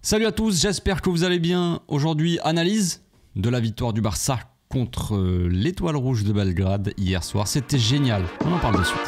Salut à tous, j'espère que vous allez bien. Aujourd'hui, analyse de la victoire du Barça contre l'Étoile Rouge de Belgrade hier soir. C'était génial, on en parle de suite.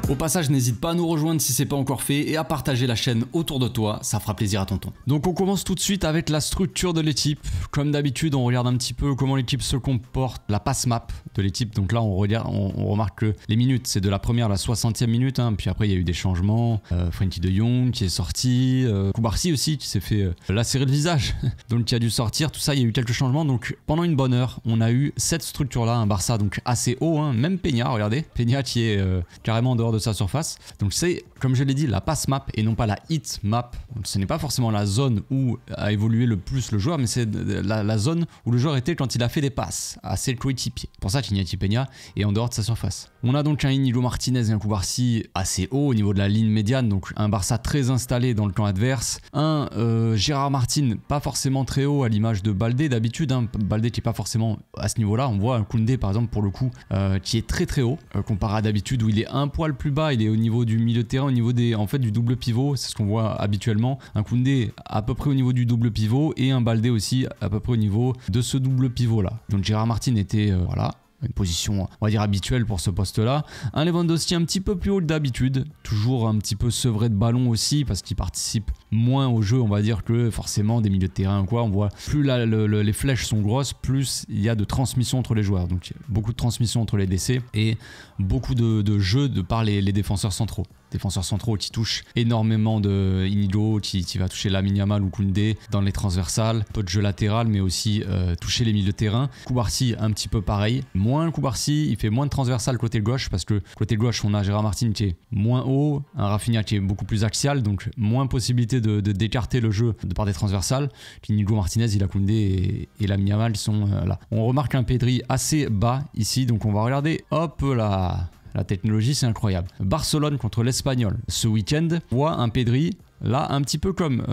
Au passage, n'hésite pas à nous rejoindre si c'est pas encore fait et à partager la chaîne autour de toi, ça fera plaisir à tonton. Donc on commence tout de suite avec la structure de l'équipe. Comme d'habitude, on regarde un petit peu comment l'équipe se comporte, la passe map de l'équipe. Donc là, on remarque que les minutes, c'est de la première à la 60e minute, hein. Puis après, il y a eu des changements. Frenkie de Jong qui est sorti, Cubarsí aussi qui s'est fait lacérer le visage, donc qui a dû sortir. Tout ça, il y a eu quelques changements. Donc pendant une bonne heure, on a eu cette structure-là, un Barça donc assez haut, hein. Même Peña, regardez, Peña qui est carrément en dehors de sa surface. Donc c'est, comme je l'ai dit, la passe map et non pas la hit map. Donc, ce n'est pas forcément la zone où a évolué le plus le joueur, mais c'est la zone où le joueur était quand il a fait des passes à ses coéquipiers. Pour ça, Iñaki Peña est en dehors de sa surface. On a donc un Íñigo Martínez et un Cubarsí assez haut au niveau de la ligne médiane, donc un Barça très installé dans le camp adverse. Un Gérard Martin pas forcément très haut à l'image de Baldé d'habitude, hein. Baldé qui est pas forcément à ce niveau-là. On voit un Koundé par exemple pour le coup qui est très très haut comparé à d'habitude où il est un poil plus bas. Il est au niveau du milieu de terrain, au niveau du double pivot, c'est ce qu'on voit habituellement. Un Koundé à peu près au niveau du double pivot et un Baldé aussi à peu près au niveau de ce double pivot là. Donc Gérard Martin était voilà, une position on va dire habituelle pour ce poste là. Un Lewandowski un petit peu plus haut que d'habitude, toujours un petit peu sevré de ballon aussi parce qu'il participe moins au jeu, on va dire, que forcément des milieux de terrain quoi. On voit plus les flèches sont grosses, plus il y a de transmission entre les joueurs, donc beaucoup de transmission entre les DC et beaucoup de jeu de par les défenseurs centraux. Défenseurs centraux qui touchent énormément de Íñigo, qui va toucher Lamine Yamal ou Koundé dans les transversales, peu de jeu latéral mais aussi toucher les milieux de terrain. Cubarsí un petit peu pareil, moins Cubarsí, il fait moins de transversal côté gauche parce que côté gauche on a Gérard Martin qui est moins haut, un Rafinha qui est beaucoup plus axial, donc moins possibilité d'écarter le jeu de par des transversales. Íñigo Martínez, il a Koundé et Lamine Yamal sont là. On remarque un Pedri assez bas ici, donc on va regarder, hop là. La technologie, c'est incroyable. Barcelone contre l'Espagnol. Ce week-end, on voit un Pedri, là, un petit peu comme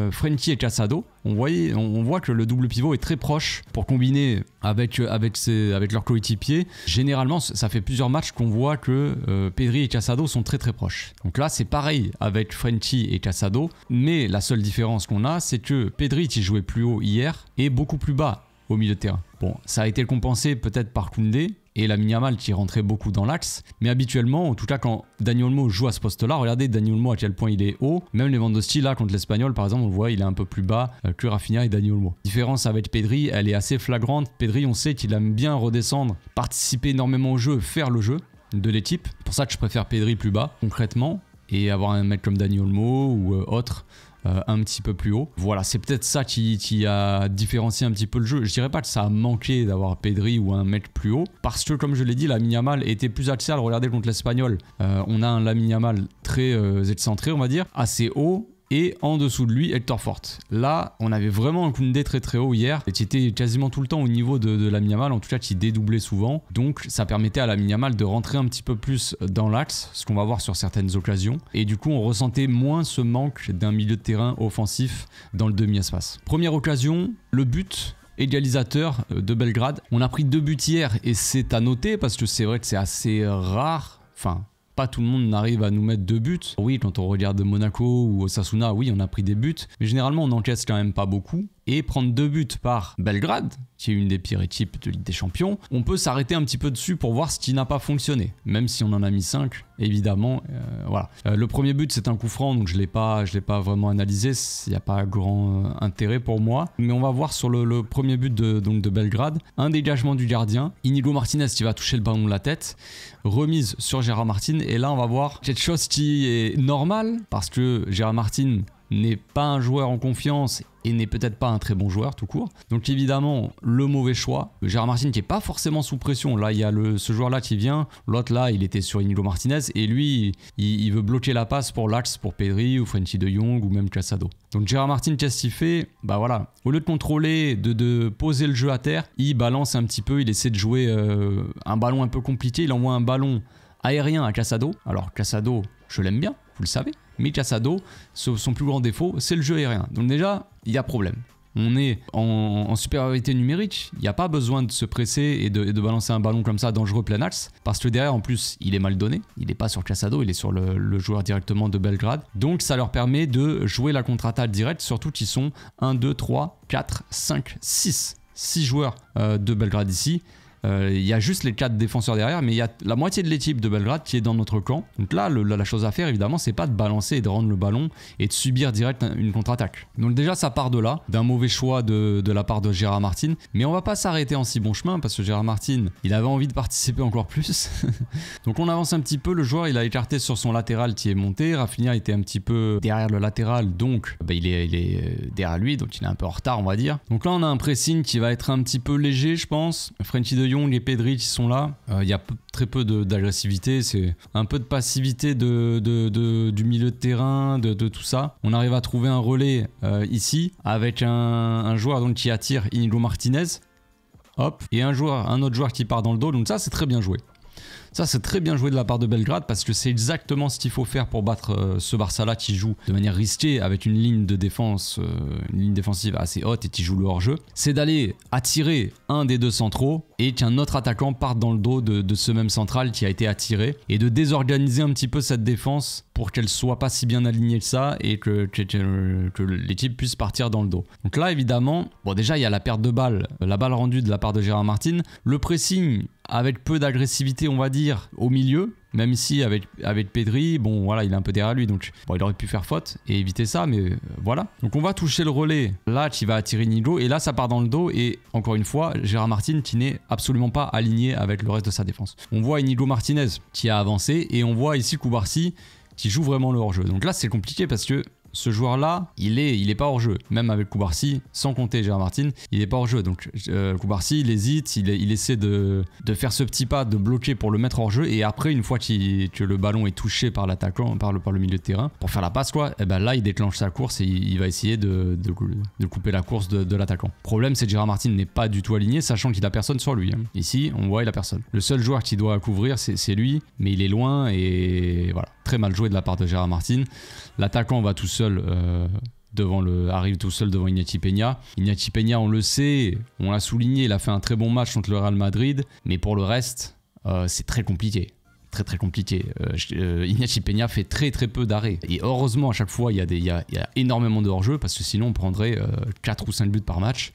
Frenkie et Casado. On voit que le double pivot est très proche pour combiner avec leurs coéquipiers. Généralement, ça fait plusieurs matchs qu'on voit que Pedri et Casado sont très très proches. Donc là, c'est pareil avec Frenkie et Casado. Mais la seule différence qu'on a, c'est que Pedri, qui jouait plus haut hier, est beaucoup plus bas au milieu de terrain. Bon, ça a été compensé peut-être par Koundé et Lamine Yamal qui rentrait beaucoup dans l'axe, mais habituellement, en tout cas quand Dani Olmo joue à ce poste-là, regardez Dani Olmo à quel point il est haut, même Lewandowski là contre l'Espagnol par exemple, on le voit, il est un peu plus bas que Rafinha et Dani Olmo. Différence avec Pedri, elle est assez flagrante. Pedri, on sait qu'il aime bien redescendre, participer énormément au jeu, faire le jeu de l'équipe. C'est pour ça que je préfère Pedri plus bas concrètement et avoir un mec comme Dani Olmo ou autre un petit peu plus haut. Voilà, c'est peut-être ça qui a différencié un petit peu le jeu. Je dirais pas que ça a manqué d'avoir Pedri ou un mec plus haut, parce que comme je l'ai dit, Lamine Yamal était plus axial. Regardez contre l'Espagnol, on a un Lamine Yamal très excentré, on va dire, assez haut. Et en dessous de lui, Hector Fort. Là, on avait vraiment un Koundé très très haut hier, et qui était quasiment tout le temps au niveau de Lamine Yamal, en tout cas qui dédoublait souvent. Donc ça permettait à Lamine Yamal de rentrer un petit peu plus dans l'axe, ce qu'on va voir sur certaines occasions. Et du coup, on ressentait moins ce manque d'un milieu de terrain offensif dans le demi-espace. Première occasion, le but égalisateur de Belgrade. On a pris 2 buts hier, et c'est à noter, parce que c'est vrai que c'est assez rare. Enfin, pas tout le monde n'arrive à nous mettre 2 buts. Oui, quand on regarde Monaco ou Osasuna, oui, on a pris des buts. Mais généralement, on encaisse quand même pas beaucoup. Et prendre 2 buts par Belgrade, qui est une des pires équipes de Ligue des Champions, on peut s'arrêter un petit peu dessus pour voir ce qui n'a pas fonctionné. Même si on en a mis 5, évidemment. Voilà. Le premier but, c'est un coup franc, donc je l'ai pas vraiment analysé. Il n'y a pas grand intérêt pour moi. Mais on va voir sur le premier but de Belgrade. Un dégagement du gardien. Íñigo Martínez qui va toucher le ballon de la tête. Remise sur Gérard Martin. Et là, on va voir quelque chose qui est normal, parce que Gérard Martin n'est pas un joueur en confiance et n'est peut-être pas un très bon joueur tout court. Donc évidemment, le mauvais choix. Gérard Martin qui n'est pas forcément sous pression. Là, il y a ce joueur-là qui vient. L'autre là, il était sur Íñigo Martínez. Et lui, il veut bloquer la passe pour l'axe pour Pedri ou Frenkie de Jong ou même Casado. Donc Gérard Martin, qu'est-ce qu'il fait? Bah voilà, au lieu de contrôler, de poser le jeu à terre, il balance un petit peu. Il essaie de jouer un ballon un peu compliqué. Il envoie un ballon aérien à Casado. Alors Casado, je l'aime bien, vous le savez. Mais Casado, son plus grand défaut, c'est le jeu aérien. Donc déjà, il y a problème. on est en supériorité numérique, il n'y a pas besoin de se presser et de balancer un ballon comme ça dangereux plein axe, parce que derrière en plus il est mal donné, il n'est pas sur Casado, il est sur le joueur directement de Belgrade, donc ça leur permet de jouer la contre-attaque directe, surtout qu'ils sont 1, 2, 3, 4, 5, 6 joueurs de Belgrade ici. Il y a juste les 4 défenseurs derrière, mais il y a la moitié de l'équipe de Belgrade qui est dans notre camp. Donc là, la chose à faire, évidemment, c'est pas de balancer et de rendre le ballon et de subir direct une contre-attaque. Donc déjà, ça part de là, d'un mauvais choix de la part de Gérard Martin. Mais on va pas s'arrêter en si bon chemin, parce que Gérard Martin, il avait envie de participer encore plus. Donc on avance un petit peu, le joueur, il a écarté sur son latéral qui est monté. Rafinha était un petit peu derrière le latéral, donc il est derrière lui, donc il est un peu en retard, on va dire. Donc là, on a un pressing qui va être un petit peu léger, je pense. Frenkie de Jong et Pedri qui sont là, il y a très peu d'agressivité, c'est un peu de passivité du milieu de terrain, de tout ça. On arrive à trouver un relais ici avec un joueur donc, qui attire Inigo Martinez, hop, et un autre joueur qui part dans le dos, donc ça c'est très bien joué. Ça c'est très bien joué de la part de Belgrade parce que c'est exactement ce qu'il faut faire pour battre ce Barça-là qui joue de manière risquée avec une ligne de défense, une ligne défensive assez haute et qui joue le hors-jeu. C'est d'aller attirer un des deux centraux et qu'un autre attaquant parte dans le dos de ce même central qui a été attiré et de désorganiser un petit peu cette défense pour qu'elle soit pas si bien alignée que ça et que l'équipe puisse partir dans le dos. Donc là évidemment, bon déjà il y a la perte de balle, la balle rendue de la part de Gérard Martin, le pressing avec peu d'agressivité on va dire au milieu, même ici avec Pedri, bon voilà il est un peu derrière lui donc bon, il aurait pu faire faute et éviter ça mais voilà. Donc on va toucher le relais là qui va attirer Inigo et là ça part dans le dos et encore une fois Gérard Martin qui n'est absolument pas aligné avec le reste de sa défense. On voit Inigo Martinez qui a avancé et on voit ici Koubarsi qui joue vraiment le hors-jeu. Donc là c'est compliqué parce que ce joueur-là, il est pas hors-jeu. Même avec Koubarsi, sans compter Gérard Martin, il est pas hors-jeu. Donc Koubarsi, il hésite, il essaie de faire ce petit pas, de bloquer pour le mettre hors-jeu. Et après, une fois que le ballon est touché par l'attaquant, par le milieu de terrain, pour faire la passe, quoi, et ben là, il déclenche sa course et il va essayer de couper la course de l'attaquant. Le problème, c'est que Gérard Martin n'est pas du tout aligné, sachant qu'il a personne sur lui. Hein. Ici, on voit, il a personne. Le seul joueur qui doit couvrir, c'est lui, mais il est loin et voilà. Très mal joué de la part de Gérard Martin. L'attaquant va tout seul arrive tout seul devant Iñaki Peña. Iñaki Peña, on le sait, on l'a souligné, il a fait un très bon match contre le Real Madrid, mais pour le reste, c'est très compliqué. Très compliqué. Iñaki Peña fait très peu d'arrêts. Et heureusement, à chaque fois, il y a énormément de hors-jeu parce que sinon, on prendrait 4 ou 5 buts par match.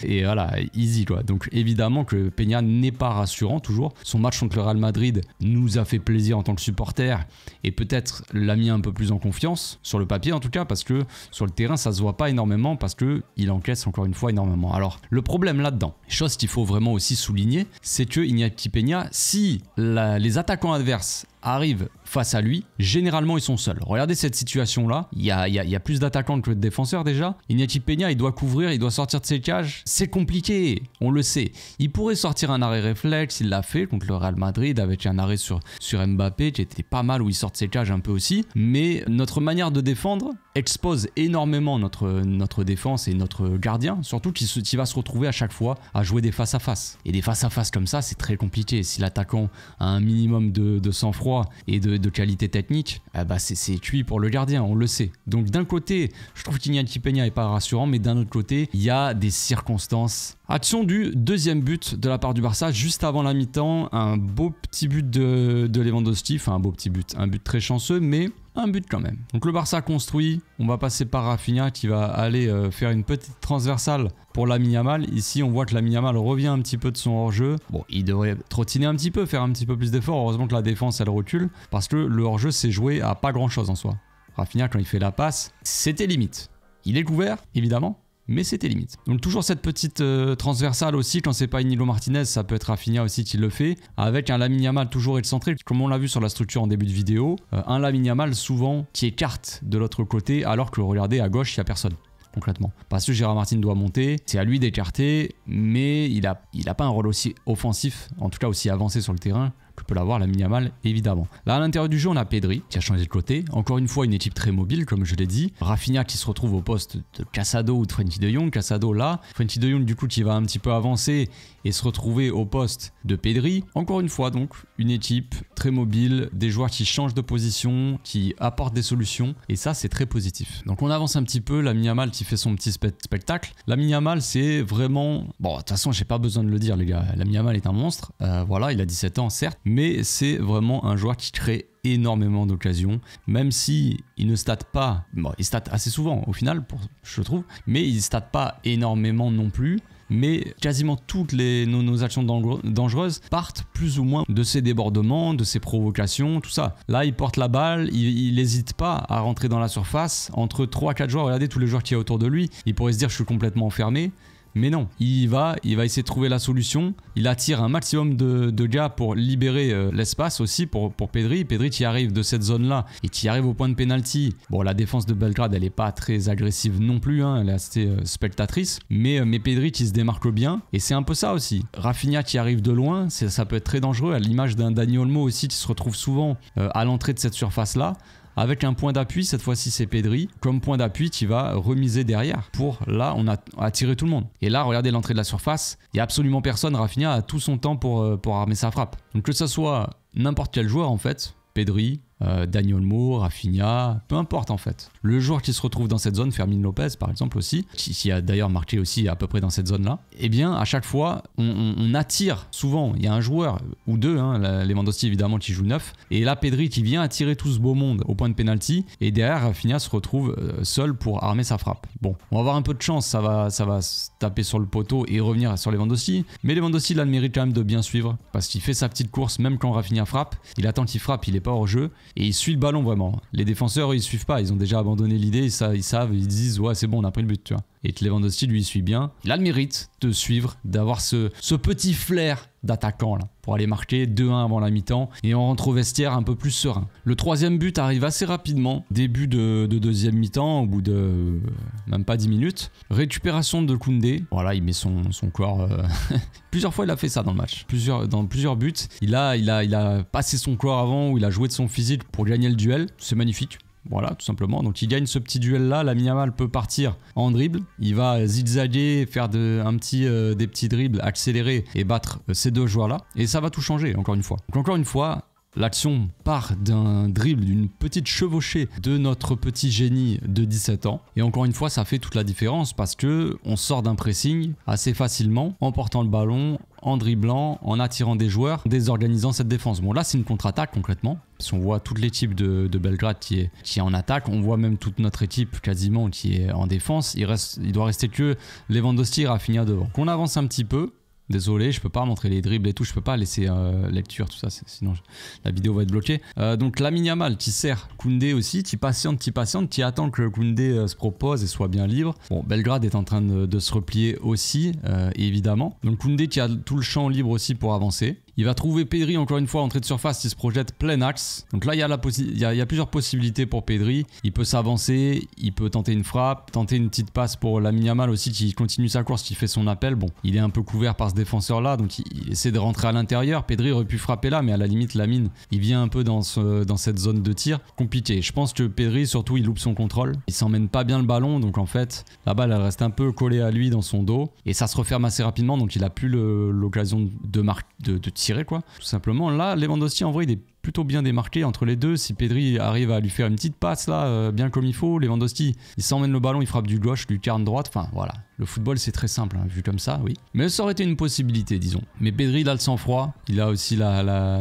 Et voilà, easy quoi. Donc évidemment que Peña n'est pas rassurant toujours. Son match contre le Real Madrid nous a fait plaisir en tant que supporter et peut-être l'a mis un peu plus en confiance, sur le papier en tout cas, parce que sur le terrain, ça se voit pas énormément parce qu'il encaisse encore une fois énormément. Alors, le problème là-dedans, chose qu'il faut vraiment aussi souligner, c'est que Iñaki Peña, si les attaquants adverses arrivent face à lui, généralement ils sont seuls. Regardez cette situation là, il y a plus d'attaquants que de défenseurs déjà. Iñaki Peña, il doit couvrir, il doit sortir de ses cages, c'est compliqué, on le sait. Il pourrait sortir un arrêt réflexe, il l'a fait contre le Real Madrid avec un arrêt sur Mbappé qui était pas mal où il sort de ses cages un peu aussi, mais notre manière de défendre expose énormément notre défense et notre gardien, surtout qui va se retrouver à chaque fois à jouer des face à face. Et des face à face comme ça, c'est très compliqué. Si l'attaquant a un minimum de sang-froid et de qualité technique, c'est cuit pour le gardien, on le sait. Donc d'un côté, je trouve qu'Iñaki Peña n'est pas rassurant, mais d'un autre côté, il y a des circonstances. Action du deuxième but de la part du Barça, juste avant la mi-temps, un beau petit but de Lewandowski, enfin un beau petit but, un but très chanceux, mais un but quand même. Donc le Barça construit, on va passer par Rafinha qui va aller faire une petite transversale pour Lamine Yamal. Ici on voit que Lamine Yamal revient un petit peu de son hors-jeu. Bon, il devrait trottiner un petit peu, faire un petit peu plus d'efforts. Heureusement que la défense elle recule parce que le hors-jeu s'est joué à pas grand chose en soi. Rafinha quand il fait la passe, c'était limite. Il est couvert évidemment, mais c'était limite. Donc toujours cette petite transversale aussi, quand c'est pas Inigo Martinez, ça peut être Rafinha aussi qui le fait, avec un Lamine Yamal toujours excentré, comme on l'a vu sur la structure en début de vidéo, un Lamine Yamal souvent qui écarte de l'autre côté, alors que regardez à gauche, il n'y a personne. Concrètement. Parce que Gérard Martin doit monter, c'est à lui d'écarter, mais il a pas un rôle aussi offensif, en tout cas aussi avancé sur le terrain, que peut l'avoir Lamine Yamal, évidemment. Là, à l'intérieur du jeu, on a Pedri, qui a changé de côté. Encore une fois, une équipe très mobile, comme je l'ai dit. Rafinha qui se retrouve au poste de Casado ou de Frenkie de Jong. Casado là. Frenkie de Jong, du coup, qui va un petit peu avancer et se retrouver au poste de Pedri. Encore une fois, donc, une équipe très mobiles, des joueurs qui changent de position, qui apportent des solutions, et ça c'est très positif. Donc on avance un petit peu, Lamine Yamal qui fait son petit spectacle. Lamine Yamal c'est vraiment... Bon, de toute façon j'ai pas besoin de le dire les gars, Lamine Yamal est un monstre, voilà, il a 17 ans certes, mais c'est vraiment un joueur qui crée énormément d'occasions, même si il ne state pas, bon il state assez souvent au final, je trouve, mais il state pas énormément non plus. Mais quasiment toutes nos actions dangereuses partent plus ou moins de ses débordements, de ses provocations, tout ça. Là, il porte la balle, il n'hésite pas à rentrer dans la surface. Entre 3-4 joueurs, regardez tous les joueurs qu'il y a autour de lui, il pourrait se dire je suis complètement enfermé. Mais non, il va essayer de trouver la solution. Il attire un maximum de gars pour libérer l'espace aussi pour Pedri. Pedri qui arrive de cette zone-là et qui arrive au point de pénalty. Bon, la défense de Belgrade, elle n'est pas très agressive non plus, hein, elle est assez spectatrice. Mais Pedri qui se démarque bien. Et c'est un peu ça aussi. Rafinha qui arrive de loin, ça peut être très dangereux. À l'image d'un Dani Olmo aussi qui se retrouve souvent à l'entrée de cette surface-là. Avec un point d'appui, cette fois-ci c'est Pedri, comme point d'appui qui va remiser derrière pour, là, on a attiré tout le monde. Et là, regardez l'entrée de la surface, il n'y a absolument personne, Rafinha a tout son temps pour armer sa frappe. Donc que ce soit n'importe quel joueur en fait, Pedri, Dani Olmo, Rafinha, peu importe en fait. Le joueur qui se retrouve dans cette zone, Fermin Lopez par exemple aussi, qui a d'ailleurs marqué aussi à peu près dans cette zone-là, eh bien à chaque fois, on attire souvent, il y a un joueur ou deux, hein, Lewandowski évidemment qui joue 9, et là Pedri qui vient attirer tout ce beau monde au point de pénalty, et derrière Rafinha se retrouve seul pour armer sa frappe. Bon, on va avoir un peu de chance, ça va se taper sur le poteau et revenir sur Lewandowski, mais Lewandowski il a le mérite quand même de bien suivre, parce qu'il fait sa petite course même quand Rafinha frappe, il attend qu'il frappe, il n'est pas hors jeu, et il suit le ballon vraiment. Les défenseurs, ils suivent pas, ils ont déjà abandonné l'idée, ils savent, ils disent ouais c'est bon, on a pris le but, tu vois. Et Lewandowski lui il suit bien. Il a le mérite de suivre, d'avoir ce petit flair d'attaquant là pour aller marquer 2-1 avant la mi-temps et on rentre au vestiaire un peu plus serein. Le troisième but arrive assez rapidement, début de deuxième mi-temps, au bout de même pas 10 minutes. Récupération de Koundé, voilà, il met son corps. Plusieurs fois il a fait ça dans le match, dans plusieurs buts. Il a passé son corps avant, où il a joué de son physique pour gagner le duel, c'est magnifique. Voilà, tout simplement. Donc il gagne ce petit duel-là. Lamine Yamal peut partir en dribble. Il va zigzaguer, faire des petits dribbles accélérés et battre ces deux joueurs-là. Et ça va tout changer, encore une fois. Donc encore une fois, l'action part d'un dribble, d'une petite chevauchée de notre petit génie de 17 ans. Et encore une fois, ça fait toute la différence parce que on sort d'un pressing assez facilement en portant le ballon, en dribblant, en attirant des joueurs, désorganisant cette défense. Bon là c'est une contre-attaque concrètement, parce qu'on voit toute l'équipe de Belgrade qui est en attaque, on voit même toute notre équipe quasiment qui est en défense, il doit rester que Lewandowski et Rafinha devant. Donc on avance un petit peu. Désolé, je peux pas montrer les dribbles et tout, je peux pas laisser lecture, tout ça, sinon la vidéo va être bloquée. Donc Lamine Yamal qui sert Koundé aussi, qui patiente, qui attend que Koundé se propose et soit bien libre. Bon, Belgrade est en train de se replier aussi, évidemment. Donc Koundé qui a tout le champ libre aussi pour avancer. Il va trouver Pedri encore une fois entrée de surface, il se projette plein axe. Donc là il y a plusieurs possibilités pour Pedri. Il peut s'avancer, il peut tenter une frappe, tenter une petite passe pour Lamine Yamal aussi qui continue sa course, qui fait son appel. Bon, il est un peu couvert par ce défenseur là, donc il essaie de rentrer à l'intérieur. Pedri aurait pu frapper là, mais à la limite Lamine, il vient un peu dans cette zone de tir. Compliqué. Je pense que Pedri surtout il loupe son contrôle. Il s'emmène pas bien le ballon, donc en fait la balle elle reste un peu collée à lui dans son dos et ça se referme assez rapidement, donc il a plus l'occasion de tirer quoi, tout simplement. Là Lewandowski en vrai il est plutôt bien démarqué entre les deux. Si Pedri arrive à lui faire une petite passe là, bien comme il faut, Lewandowski il s'emmène le ballon, il frappe du gauche, du carne droite, enfin voilà. Le football c'est très simple, hein, vu comme ça, oui. Mais ça aurait été une possibilité, disons. Mais Pedri il a le sang-froid, il a aussi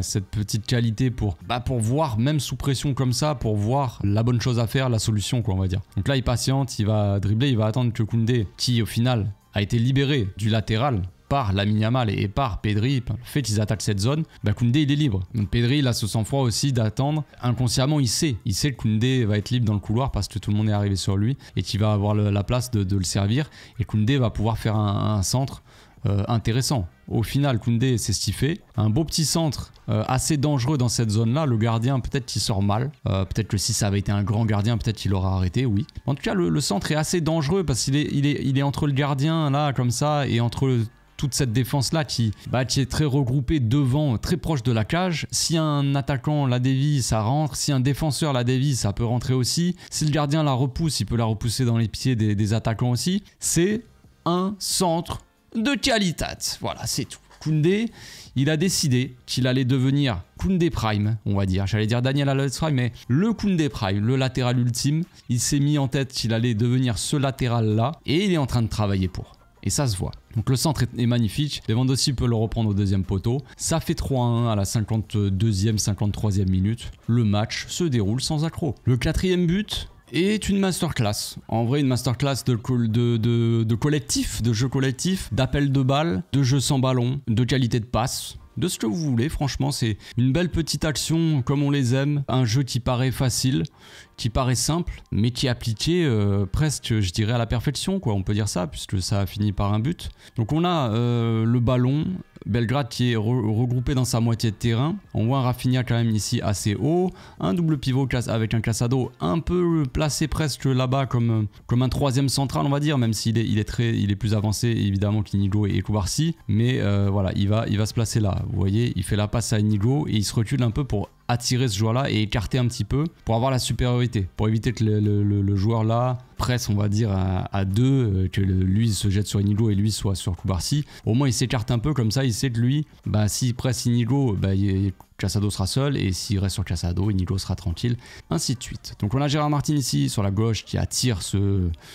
cette petite qualité pour voir, même sous pression comme ça, pour voir la bonne chose à faire, la solution quoi on va dire. Donc là il patiente, il va dribbler, il va attendre que Koundé, qui au final a été libéré du latéral par Lamine Yamal et par Pedri, le fait qu'ils attaquent cette zone, Koundé il est libre. Donc Pedri il a ce sang-froid aussi d'attendre. Inconsciemment il sait que Koundé va être libre dans le couloir parce que tout le monde est arrivé sur lui et qu'il va avoir la place de le servir. Et Koundé va pouvoir faire un centre intéressant. Au final Koundé c'est ce qu'il fait. Un beau petit centre assez dangereux dans cette zone là. Le gardien peut-être qu'il sort mal. Peut-être que si ça avait été un grand gardien peut-être qu'il aurait arrêté, oui. En tout cas le centre est assez dangereux parce qu'il est entre le gardien là comme ça et entre toute cette défense là qui est très regroupée devant, très proche de la cage. Si un attaquant la dévie, ça rentre. Si un défenseur la dévie, ça peut rentrer aussi. Si le gardien la repousse, il peut la repousser dans les pieds des attaquants aussi. C'est un centre de qualité. Voilà, c'est tout. Koundé, il a décidé qu'il allait devenir Koundé Prime, on va dire. J'allais dire Daniel Alves Prime, mais le Koundé Prime, le latéral ultime, il s'est mis en tête qu'il allait devenir ce latéral-là et il est en train de travailler pour. Et ça se voit. Donc le centre est magnifique. Lewandowski peut le reprendre au deuxième poteau. Ça fait 3-1 à la 52e, 53e minute. Le match se déroule sans accroc. Le 4e but est une masterclass. En vrai, une masterclass de collectif, de jeu collectif, d'appel de balles, de jeu sans ballon, de qualité de passe. De ce que vous voulez, franchement, c'est une belle petite action comme on les aime. Un jeu qui paraît facile, qui paraît simple, mais qui est appliqué presque, je dirais, à la perfection, quoi. On peut dire ça, puisque ça a fini par un but. Donc on a le ballon, Belgrade qui est regroupé dans sa moitié de terrain. On voit un Rafinha quand même ici assez haut. Un double pivot avec un Casado un peu placé presque là-bas comme un troisième central, on va dire, même s'il il est plus avancé évidemment qu'Inigo et Koubarsi. Mais voilà, il va se placer là. Vous voyez, il fait la passe à Inigo et il se recule un peu pour attirer ce joueur là et écarter un petit peu pour avoir la supériorité, pour éviter que le joueur là presse, on va dire, à deux, que lui se jette sur Inigo et lui soit sur Koubarsi. Au moins il s'écarte un peu, comme ça il sait que lui, s'il presse Inigo, Casado sera seul, et s'il reste sur Casado, Inigo sera tranquille, ainsi de suite. Donc on a Gérard Martin ici sur la gauche qui attire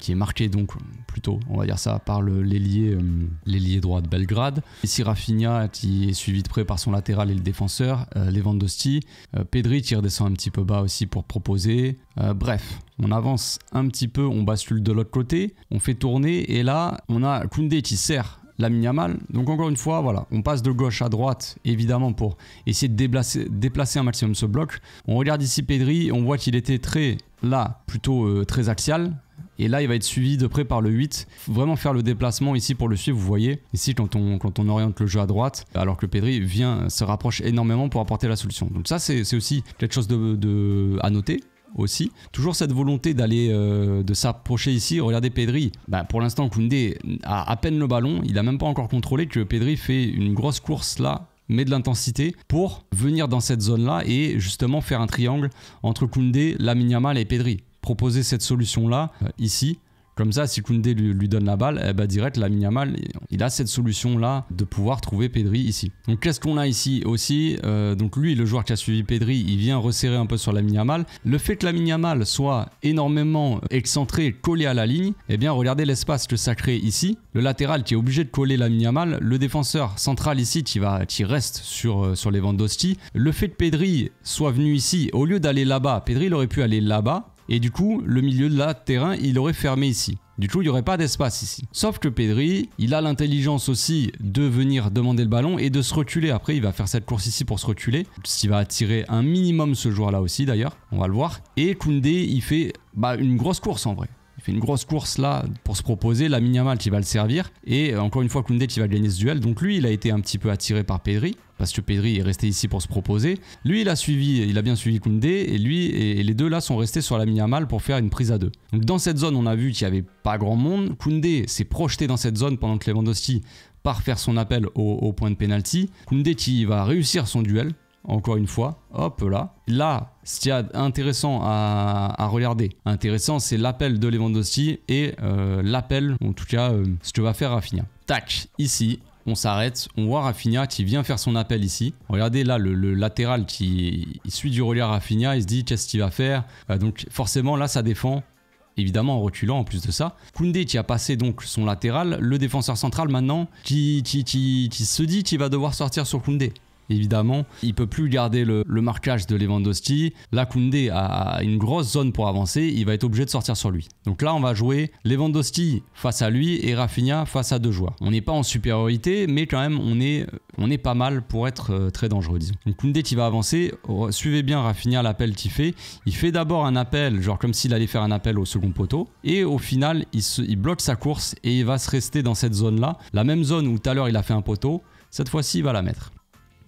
qui est marqué donc plutôt, on va dire ça, par l'ailier droit de Belgrade. Ici Rafinha qui est suivi de près par son latéral et le défenseur, Lewandowski. Pedri qui redescend un petit peu bas aussi pour proposer. Bref, on avance un petit peu, on bascule de l'autre côté, on fait tourner, et là on a Koundé qui sert Lamine Yamal. Donc encore une fois, voilà, on passe de gauche à droite, évidemment, pour essayer de déplacer un maximum ce bloc. On regarde ici Pedri, on voit qu'il était plutôt très axial. Et là, il va être suivi de près par le 8. Faut vraiment faire le déplacement ici pour le suivre. Vous voyez, ici, quand on oriente le jeu à droite, alors que Pedri se rapproche énormément pour apporter la solution. Donc ça, c'est aussi quelque chose à noter. Aussi, toujours cette volonté de s'approcher ici. Regardez Pedri, pour l'instant Koundé a à peine le ballon, il a même pas encore contrôlé, que Pedri fait une grosse course là, met de l'intensité pour venir dans cette zone là et justement faire un triangle entre Koundé, Lamine Yamal et Pedri, proposer cette solution là ici. Comme ça, si Koundé lui donne la balle, direct, Lamine Yamal, il a cette solution-là de pouvoir trouver Pedri ici. Donc, qu'est-ce qu'on a ici aussi? Donc, lui, le joueur qui a suivi Pedri, il vient resserrer un peu sur Lamine Yamal. Le fait que Lamine Yamal soit énormément excentré, collé à la ligne, regardez l'espace que ça crée ici. Le latéral qui est obligé de coller Lamine Yamal. Le défenseur central ici qui reste sur Lewandowski. Le fait que Pedri soit venu ici, au lieu d'aller là-bas, Pedri il aurait pu aller là-bas. Et du coup, le milieu de la terrain, il aurait fermé ici. Du coup, il n'y aurait pas d'espace ici. Sauf que Pedri, il a l'intelligence aussi de venir demander le ballon et de se reculer. Après, il va faire cette course ici pour se reculer. Ce qui va attirer un minimum ce joueur-là aussi, d'ailleurs. On va le voir. Et Koundé, il fait une grosse course en vrai. Il fait une grosse course là pour se proposer. Lamine Yamal qui va le servir. Et encore une fois, Koundé qui va gagner ce duel. Donc lui, il a été un petit peu attiré par Pedri, parce que Pedri est resté ici pour se proposer. Lui, il a bien suivi Koundé, et lui et les deux là sont restés sur Lamine Yamal pour faire une prise à deux. Donc dans cette zone, on a vu qu'il n'y avait pas grand monde. Koundé s'est projeté dans cette zone pendant que Lewandowski part faire son appel au point de pénalty. Koundé qui va réussir son duel. Encore une fois, hop là. Là, ce qu'il y a intéressant à regarder, c'est l'appel de Lewandowski et l'appel, en tout cas, ce que va faire Rafinha. Tac, ici, on s'arrête, on voit Rafinha qui vient faire son appel ici. Regardez là, le latéral il suit du relais à Rafinha, il se dit qu'est-ce qu'il va faire. Donc forcément, là, ça défend. Évidemment en reculant en plus de ça. Koundé qui a passé donc son latéral, le défenseur central maintenant qui se dit qu'il va devoir sortir sur Koundé. Évidemment, il ne peut plus garder le marquage de Lewandowski. Là, Koundé a une grosse zone pour avancer. Il va être obligé de sortir sur lui. Donc là, on va jouer Lewandowski face à lui et Rafinha face à deux joueurs. On n'est pas en supériorité, mais quand même, on est pas mal pour être très dangereux, disons. Donc Koundé qui va avancer. Suivez bien Rafinha l'appel qu'il fait. Il fait d'abord un appel, genre comme s'il allait faire un appel au second poteau. Et au final, il bloque sa course et il va se rester dans cette zone-là. La même zone où tout à l'heure, il a fait un poteau. Cette fois-ci, il va la mettre.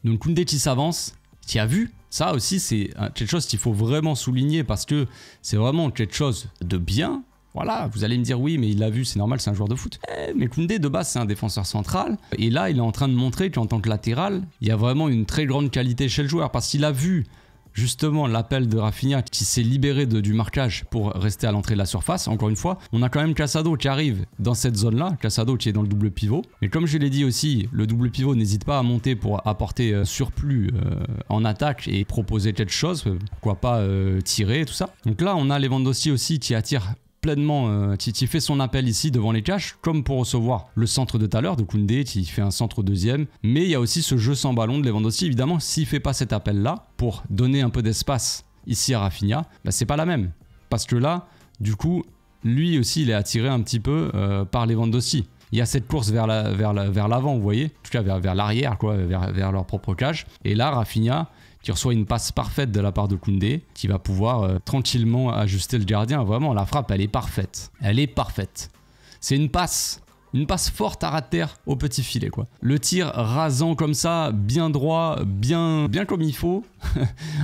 Donc Koundé qui s'avance, qui a vu, ça aussi c'est quelque chose qu'il faut vraiment souligner parce que c'est vraiment quelque chose de bien. Voilà, vous allez me dire oui mais il l'a vu, c'est normal, c'est un joueur de foot. Mais Koundé de base c'est un défenseur central et là il est en train de montrer qu'en tant que latéral, il y a vraiment une très grande qualité chez le joueur parce qu'il a vu justement l'appel de Rafinha qui s'est libéré du marquage pour rester à l'entrée de la surface, encore une fois, on a quand même Casado qui arrive dans cette zone-là, Casado qui est dans le double pivot. Et comme je l'ai dit aussi, le double pivot n'hésite pas à monter pour apporter surplus en attaque et proposer quelque chose, pourquoi pas tirer, tout ça. Donc là, on a Lewandowski aussi qui attire pleinement, qui fait son appel ici devant les cages, comme pour recevoir le centre de tout à l'heure de Koundé, qui fait un centre deuxième. Mais il y a aussi ce jeu sans ballon de Lewandowski. Évidemment, s'il fait pas cet appel-là, pour donner un peu d'espace ici à Rafinha, bah, c'est pas la même. Parce que là, du coup, lui aussi, il est attiré un petit peu par Lewandowski. Il y a cette course vers l'avant, vous voyez, en tout cas vers l'arrière, quoi, vers leur propre cage. Et là, Rafinha, qui reçoit une passe parfaite de la part de Koundé, qui va pouvoir tranquillement ajuster le gardien. Vraiment, la frappe, elle est parfaite. Elle est parfaite. C'est une passe forte à ras de terre au petit filet, quoi. Le tir rasant comme ça, bien droit, bien comme il faut,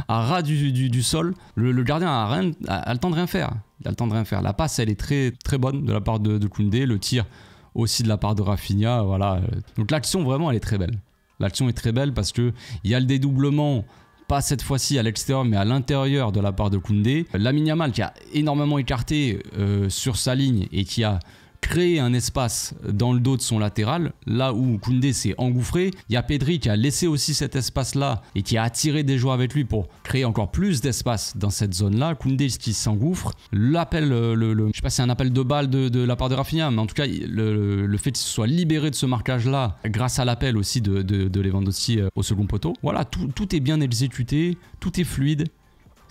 à ras du sol. Le gardien a le temps de rien faire. Il a le temps de rien faire. La passe, elle est très, très bonne de la part de Koundé. Le tir aussi de la part de Rafinha, voilà. Donc l'action, vraiment, elle est très belle. L'action est très belle parce qu'il y a le dédoublement, pas cette fois-ci à l'extérieur mais à l'intérieur de la part de Koundé. Lamine Yamal qui a énormément écarté sur sa ligne et qui a créé un espace dans le dos de son latéral, là où Koundé s'est engouffré. Il y a Pedri qui a laissé aussi cet espace-là et qui a attiré des joueurs avec lui pour créer encore plus d'espace dans cette zone-là. Koundé qui s'engouffre. L'appel, je sais pas si c'est un appel de balle de la part de Rafinha, mais en tout cas, le fait qu'il se soit libéré de ce marquage-là, grâce à l'appel aussi de Lewandowski au second poteau. Voilà, tout est bien exécuté, tout est fluide.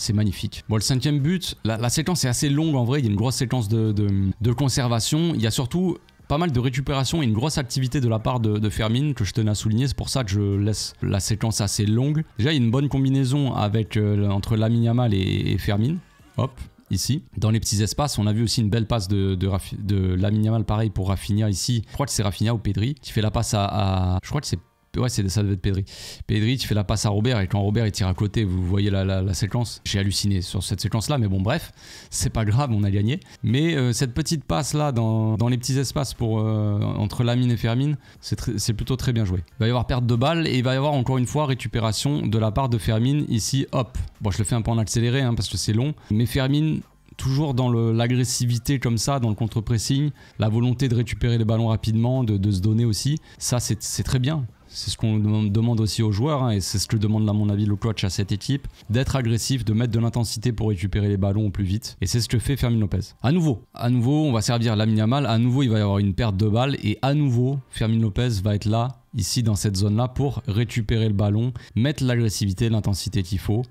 C'est magnifique. Bon, le 5e but, la séquence est assez longue en vrai. Il y a une grosse séquence de conservation. Il y a surtout pas mal de récupération et une grosse activité de la part de Fermin que je tenais à souligner. C'est pour ça que je laisse la séquence assez longue. Déjà, il y a une bonne combinaison entre Lamine Yamal et Fermin. Hop, ici. Dans les petits espaces, on a vu aussi une belle passe de Lamine Yamal, pareil pour Rafinha ici. Je crois que c'est Rafinha ou Pedri qui fait la passe je crois que c'est... Ouais, ça devait être Pedri. Pedri, tu fais la passe à Robert et quand Robert il tire à côté, vous voyez la séquence. J'ai halluciné sur cette séquence-là, mais bon, bref, c'est pas grave, on a gagné. Mais cette petite passe-là dans les petits espaces entre Lamine et Fermin, c'est plutôt très bien joué. Il va y avoir perte de balle et il va y avoir encore une fois récupération de la part de Fermin ici. Hop. Bon, je le fais un peu en accéléré parce que c'est long, mais Fermin, toujours dans l'agressivité comme ça, dans le contre-pressing, la volonté de récupérer les ballons rapidement, de se donner aussi, ça c'est très bien. C'est ce qu'on demande aussi aux joueurs et c'est ce que demande à mon avis le coach à cette équipe, d'être agressif, de mettre de l'intensité pour récupérer les ballons au plus vite. Et c'est ce que fait Fermin Lopez. À nouveau, on va servir Lamine Yamal, à nouveau il va y avoir une perte de balle et à nouveau Fermin Lopez va être là, ici dans cette zone-là pour récupérer le ballon, mettre l'agressivité, l'intensité qu'il faut.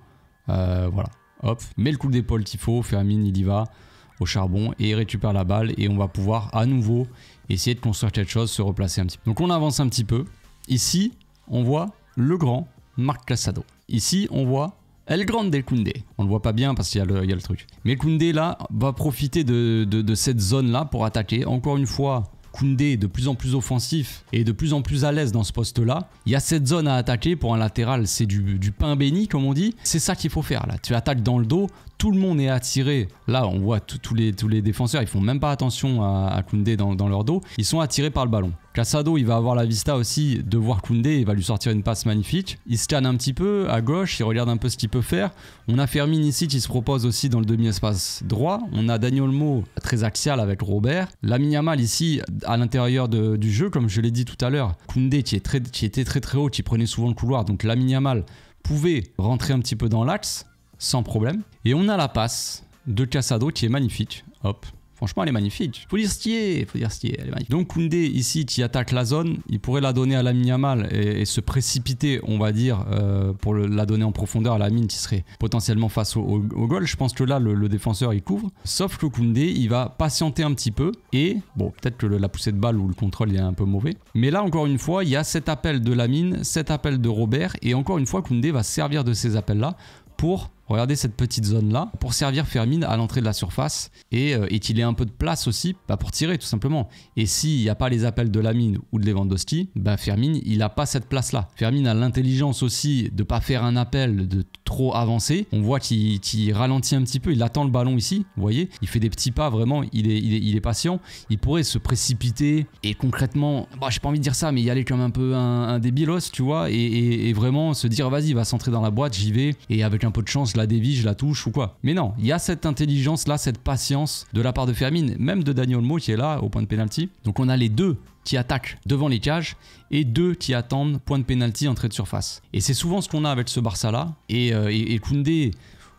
Voilà, hop, met le coup d'épaule qu'il faut, Fermin il y va au charbon et il récupère la balle et on va pouvoir à nouveau essayer de construire quelque chose, se replacer un petit peu. Donc on avance un petit peu. Ici, on voit le grand Marc Casado. Ici, on voit El Grande Koundé. On le voit pas bien parce qu'il y a le truc. Mais Koundé, là, va profiter de cette zone-là pour attaquer. Encore une fois, Koundé est de plus en plus offensif et de plus en plus à l'aise dans ce poste-là. Il y a cette zone à attaquer. Pour un latéral, c'est du pain béni, comme on dit. C'est ça qu'il faut faire, là. Tu attaques dans le dos. Tout le monde est attiré. Là, on voit tous les défenseurs, ils font même pas attention à Koundé dans leur dos. Ils sont attirés par le ballon. Casado, il va avoir la vista aussi de voir Koundé. Il va lui sortir une passe magnifique. Il scanne un petit peu à gauche. Il regarde un peu ce qu'il peut faire. On a Fermin ici qui se propose aussi dans le demi-espace droit. On a Dani Olmo très axial avec Robert. Lamine Yamal ici à l'intérieur du jeu, comme je l'ai dit tout à l'heure. Koundé qui était très très haut, qui prenait souvent le couloir. Donc Lamine Yamal pouvait rentrer un petit peu dans l'axe sans problème. Et on a la passe de Casado qui est magnifique. Hop. Franchement, elle est magnifique. Faut dire ce qui est, elle est magnifique. Donc Koundé, ici, qui attaque la zone, il pourrait la donner à Lamine Yamal et se précipiter, on va dire, pour la donner en profondeur à Lamine qui serait potentiellement face au goal. Je pense que là, le défenseur, il couvre. Sauf que Koundé, il va patienter un petit peu et, bon, peut-être que la poussée de balle ou le contrôle, il est un peu mauvais. Mais là, encore une fois, il y a cet appel de Lamine, cet appel de Robert et encore une fois, Koundé va servir de ces appels-là pour regardez cette petite zone là, pour servir Fermine à l'entrée de la surface et qu'il ait un peu de place aussi pour tirer tout simplement. Et s'il n'y a pas les appels de Lamine ou de Lewandowski, Fermine il n'a pas cette place là. Fermine a l'intelligence aussi de pas faire un appel de trop avancé. On voit qu'il ralentit un petit peu, il attend le ballon ici, vous voyez, il fait des petits pas vraiment, il est patient. Il pourrait se précipiter et concrètement, j'ai pas envie de dire ça, mais y aller comme un peu un débilos, tu vois, et vraiment se dire vas-y, va centrer dans la boîte, j'y vais, et avec un peu de chance, je la dévie, je la touche ou quoi. Mais non, il y a cette intelligence là, cette patience de la part de Fermine, même de Dani Olmo qui est là au point de pénalty. Donc on a les deux qui attaquent devant les cages et deux qui attendent point de pénalty, entrée de surface. Et c'est souvent ce qu'on a avec ce Barça là, et Koundé,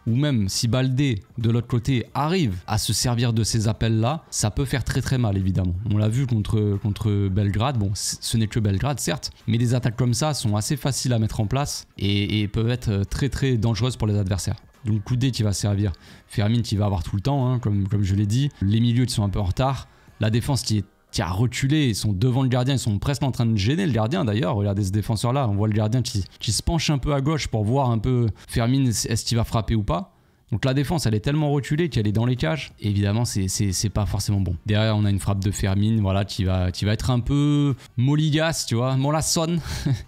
ou même si Baldé de l'autre côté arrive à se servir de ces appels là, ça peut faire très très mal évidemment. On l'a vu contre Belgrade, bon ce n'est que Belgrade certes, mais des attaques comme ça sont assez faciles à mettre en place et peuvent être très très dangereuses pour les adversaires. Donc Koundé qui va servir, Fermine qui va avoir tout le temps, hein, comme je l'ai dit, les milieux qui sont un peu en retard, la défense qui a reculé, ils sont devant le gardien, ils sont presque en train de gêner le gardien d'ailleurs. Regardez ce défenseur là, on voit le gardien qui se penche un peu à gauche pour voir un peu Fermine, est-ce qu'il va frapper ou pas. Donc la défense elle est tellement reculée qu'elle est dans les cages. Et évidemment c'est pas forcément bon. Derrière on a une frappe de Fermine, voilà, qui va être un peu molligasse, tu vois, mollassonne,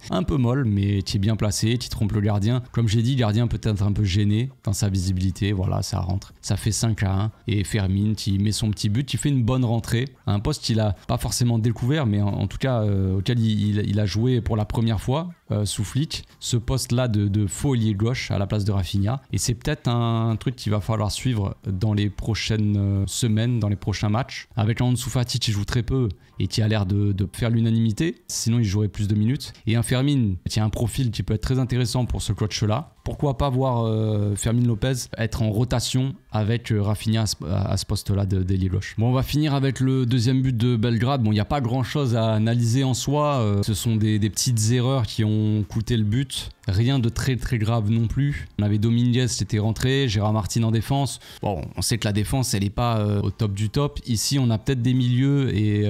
un peu molle, mais qui est bien placé, qui trompe le gardien. Comme j'ai dit, le gardien peut être un peu gêné dans sa visibilité, voilà, ça rentre. Ça fait 5-1 et Fermine qui met son petit but, qui fait une bonne rentrée. Un poste qu'il a pas forcément découvert, mais en tout cas auquel il a joué pour la première fois sous Flick. Ce poste là de faux ailier gauche à la place de Rafinha. Et c'est peut-être un truc qu'il va falloir suivre dans les prochaines semaines, dans les prochains matchs. Avec Ansu Fati qui joue très peu et qui a l'air de faire l'unanimité, sinon il jouerait plus de minutes. Et un Fermine qui a un profil qui peut être très intéressant pour ce coach-là. Pourquoi pas voir Fermín López être en rotation avec Rafinha à ce poste-là d'ailier gauche. Bon, on va finir avec le deuxième but de Belgrade. Bon, il n'y a pas grand-chose à analyser en soi. Ce sont des petites erreurs qui ont coûté le but. Rien de très très grave non plus. On avait Dominguez qui était rentré, Gérard Martin en défense. Bon, on sait que la défense, elle n'est pas au top du top. Ici, on a peut-être des milieux et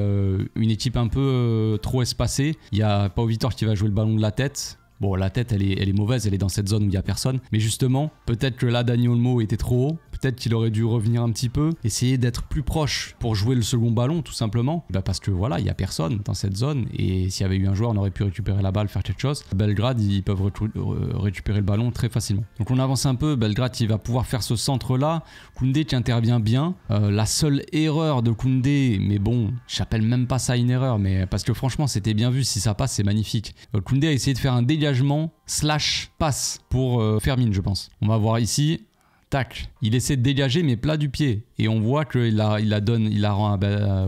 une équipe un peu trop espacée. Il y a Pau Vitor qui va jouer le ballon de la tête. Bon, la tête, elle est mauvaise, elle est dans cette zone où il n'y a personne. Mais justement, peut-être que là, Dani Olmo était trop haut. Peut-être qu'il aurait dû revenir un petit peu, essayer d'être plus proche pour jouer le second ballon, tout simplement. Parce que voilà, il n'y a personne dans cette zone. Et s'il y avait eu un joueur, on aurait pu récupérer la balle, faire quelque chose. Belgrade, ils peuvent récupérer le ballon très facilement. Donc on avance un peu. Belgrade, il va pouvoir faire ce centre-là. Koundé qui intervient bien. La seule erreur de Koundé, mais bon, j'appelle même pas ça une erreur, mais parce que franchement, c'était bien vu. Si ça passe, c'est magnifique. Koundé a essayé de faire un dégagement / passe pour Fermín, je pense. On va voir ici. Tac, il essaie de dégager mais plat du pied et on voit qu'il la rend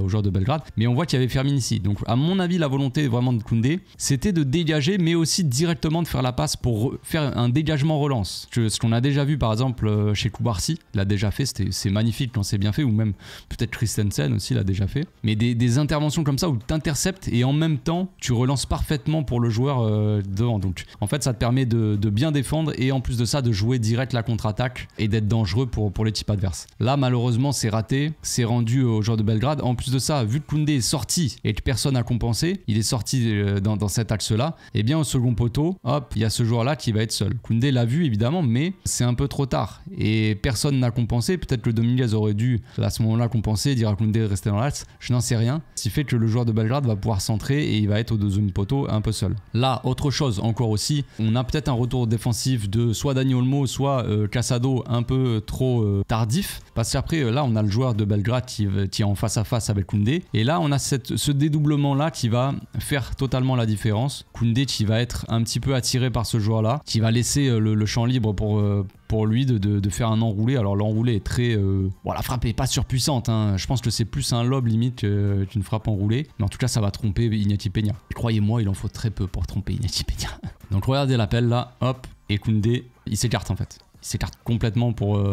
au joueur de Belgrade, mais on voit qu'il y avait Fermín ici. Donc à mon avis la volonté vraiment de Koundé c'était de dégager mais aussi directement de faire la passe pour faire un dégagement relance. Ce qu'on a déjà vu par exemple chez Koubarsi, il l'a déjà fait, c'est magnifique quand c'est bien fait, ou même peut-être Christensen aussi l'a déjà fait. Mais des interventions comme ça où tu interceptes et en même temps tu relances parfaitement pour le joueur devant. Donc en fait ça te permet de bien défendre et en plus de ça de jouer direct la contre-attaque et d'être dangereux pour l'équipe adverse. Là malheureusement c'est raté, c'est rendu au joueur de Belgrade. En plus de ça, vu que Koundé est sorti et que personne n'a compensé, il est sorti dans cet axe là, et bien au second poteau, hop, il y a ce joueur là qui va être seul. Koundé l'a vu évidemment, mais c'est un peu trop tard et personne n'a compensé. Peut-être que Dominguez aurait dû à ce moment là compenser, dire à Koundé de rester dans l'axe, je n'en sais rien. Ce qui fait que le joueur de Belgrade va pouvoir centrer et il va être au deuxième poteau un peu seul. Là, autre chose encore aussi, on a peut-être un retour défensif de soit Dani Olmo, soit Casado un peu trop tardif, parce qu'après là on a le joueur de Belgrade qui est en face à face avec Koundé et là on a ce dédoublement là qui va faire totalement la différence. Koundé qui va être un petit peu attiré par ce joueur là, qui va laisser le champ libre pour lui de faire un enroulé. Alors l'enroulé est très... Bon, la frappe est pas surpuissante, hein. Je pense que c'est plus un lob limite qu'une frappe enroulée, mais en tout cas ça va tromper Iñaki Peña. Et croyez-moi, il en faut très peu pour tromper Iñaki Peña. Donc regardez l'appel là, hop, et Koundé il s'écarte en fait. Il s'écarte complètement pour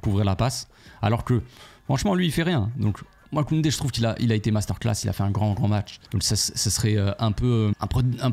couvrir la passe, alors que franchement lui il fait rien. Donc Moi, Koundé, je trouve qu'il a été masterclass, il a fait un grand match. Donc ça serait un peu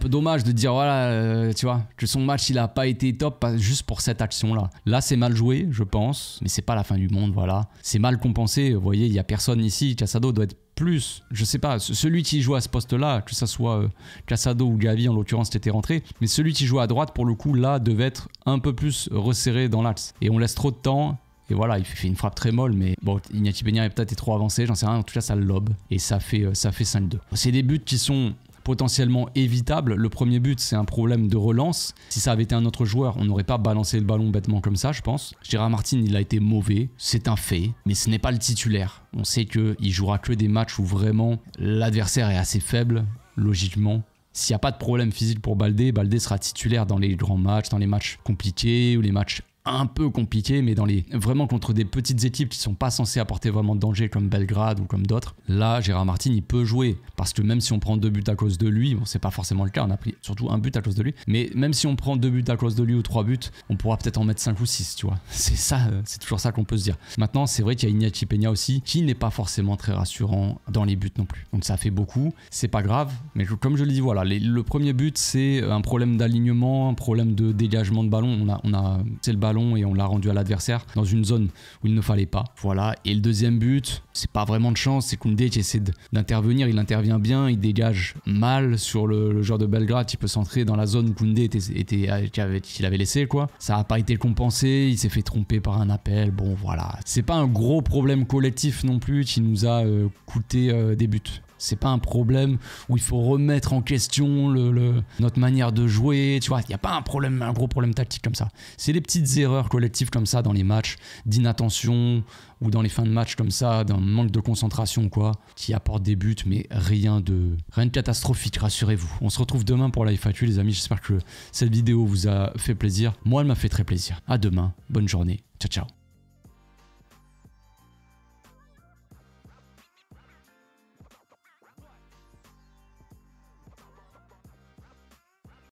dommage de dire, voilà, tu vois, que son match, il a pas été top juste pour cette action-là. Là, c'est mal joué, je pense, mais c'est pas la fin du monde, voilà. C'est mal compensé, vous voyez, il y a personne ici. Casado doit être plus, je sais pas, celui qui joue à ce poste-là, que ça soit Casado ou Gavi, en l'occurrence, qui était rentré, mais celui qui joue à droite, pour le coup, là, devait être un peu plus resserré dans l'axe. Et on laisse trop de temps. Et voilà, il fait une frappe très molle, mais bon, Iñaki Peña est peut-être trop avancé, j'en sais rien. En tout cas, ça le lobe et ça fait 5-2. C'est des buts qui sont potentiellement évitables. Le premier but, c'est un problème de relance. Si ça avait été un autre joueur, on n'aurait pas balancé le ballon bêtement comme ça, je pense. Gérard Martin, il a été mauvais, c'est un fait, mais ce n'est pas le titulaire. On sait qu'il jouera que des matchs où vraiment l'adversaire est assez faible, logiquement. S'il n'y a pas de problème physique pour Baldé, Baldé sera titulaire dans les grands matchs, dans les matchs compliqués ou les matchs un peu compliqué, mais vraiment contre des petites équipes qui sont pas censées apporter vraiment de danger comme Belgrade ou comme d'autres. Là, Gérard Martin, il peut jouer parce que même si on prend 2 buts à cause de lui, bon, c'est pas forcément le cas, on a pris surtout un but à cause de lui, mais même si on prend 2 buts à cause de lui ou 3 buts, on pourra peut-être en mettre 5 ou 6, tu vois. C'est ça, c'est toujours ça qu'on peut se dire. Maintenant, c'est vrai qu'il y a Iñaki Peña aussi qui n'est pas forcément très rassurant dans les buts non plus. Donc ça fait beaucoup, c'est pas grave, mais comme je le dis, voilà, le premier but, c'est un problème d'alignement, un problème de dégagement de ballon. C'est le ballon et on l'a rendu à l'adversaire dans une zone où il ne fallait pas. Voilà. Et le deuxième but, c'est pas vraiment de chance, c'est Koundé qui essaie d'intervenir, il intervient bien, il dégage mal sur le joueur de Belgrade qui peut s'entrer dans la zone où Koundé qu'il avait laissé, quoi. Ça n'a pas été compensé, il s'est fait tromper par un appel. Bon, voilà. C'est pas un gros problème collectif non plus qui nous a coûté des buts. C'est pas un problème où il faut remettre en question notre manière de jouer, tu vois, il n'y a pas un gros problème tactique comme ça. C'est les petites erreurs collectives comme ça dans les matchs d'inattention ou dans les fins de match comme ça, d'un manque de concentration, quoi, qui apportent des buts, mais rien de catastrophique, rassurez-vous. On se retrouve demain pour la FAQ, les amis, j'espère que cette vidéo vous a fait plaisir. Moi, elle m'a fait très plaisir. À demain, bonne journée, ciao ciao.